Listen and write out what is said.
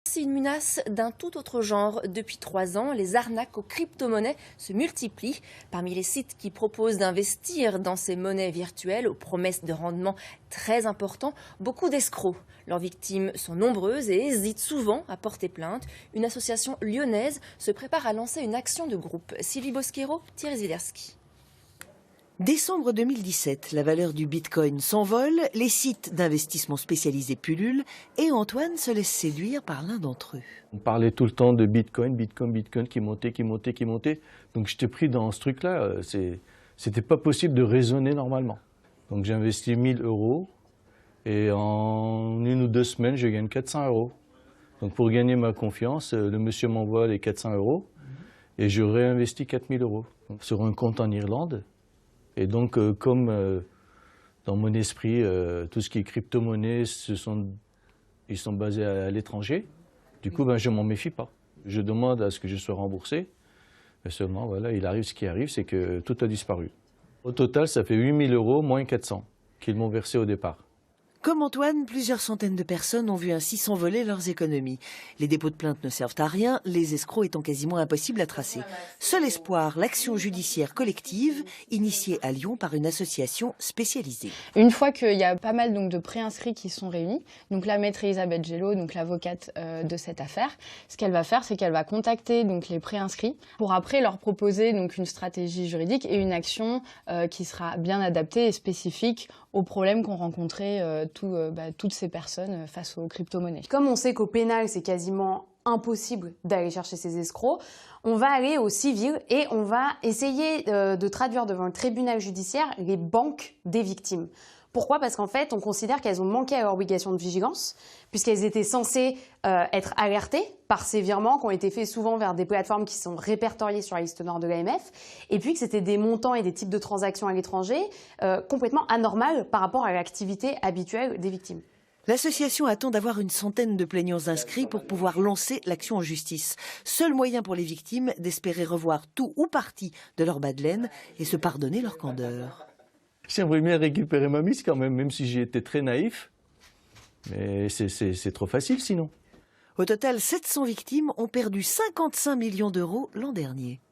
C'est une menace d'un tout autre genre. Depuis 3 ans, les arnaques aux crypto-monnaies se multiplient. Parmi les sites qui proposent d'investir dans ces monnaies virtuelles aux promesses de rendement très importants, beaucoup d'escrocs. Leurs victimes sont nombreuses et hésitent souvent à porter plainte. Une association lyonnaise se prépare à lancer une action de groupe. Sylvie Bosquero, Thierry Zwiderski. Décembre 2017, la valeur du bitcoin s'envole, les sites d'investissement spécialisés pullulent et Antoine se laisse séduire par l'un d'entre eux. On parlait tout le temps de bitcoin qui montait, qui montait, qui montait. Donc j'étais pris dans ce truc-là. C'était pas possible de raisonner normalement. Donc j'ai investi 1000 euros et en 1 ou 2 semaines, je gagne 400 euros. Donc pour gagner ma confiance, le monsieur m'envoie les 400 euros et je réinvestis 4000 euros sur un compte en Irlande. Et donc, comme dans mon esprit, tout ce qui est crypto-monnaie, ils sont basés à l'étranger, du coup, je ne m'en méfie pas. Je demande à ce que je sois remboursé, mais seulement, voilà, il arrive ce qui arrive, c'est que tout a disparu. Au total, ça fait 8000 euros moins 400 qu'ils m'ont versé au départ. Comme Antoine, plusieurs centaines de personnes ont vu ainsi s'envoler leurs économies. Les dépôts de plainte ne servent à rien, les escrocs étant quasiment impossibles à tracer. Seul espoir, l'action judiciaire collective, initiée à Lyon par une association spécialisée. Une fois qu'il y a pas mal de préinscrits qui sont réunis, donc la maître Elisabeth Gello, donc l'avocate de cette affaire, ce qu'elle va faire, c'est qu'elle va contacter donc les préinscrits pour après leur proposer donc une stratégie juridique et une action qui sera bien adaptée et spécifique aux problèmes qu'ont rencontrés toutes ces personnes face aux crypto-monnaies. Comme on sait qu'au pénal, c'est quasiment impossible d'aller chercher ces escrocs, on va aller au civil et on va essayer de traduire devant le tribunal judiciaire les banques des victimes. Pourquoi? Parce qu'en fait, on considère qu'elles ont manqué à leur obligation de vigilance, puisqu'elles étaient censées être alertées par ces virements qui ont été faits souvent vers des plateformes qui sont répertoriées sur la liste noire de l'AMF, et puis que c'était des montants et des types de transactions à l'étranger complètement anormales par rapport à l'activité habituelle des victimes. L'association attend d'avoir une centaine de plaignants inscrits pour pouvoir lancer l'action en justice. Seul moyen pour les victimes d'espérer revoir tout ou partie de leur bas de laine et se pardonner leur candeur. J'aimerais bien récupérer ma mise quand même si j'ai été très naïf. Mais c'est trop facile sinon. Au total, 700 victimes ont perdu 55 millions d'euros l'an dernier.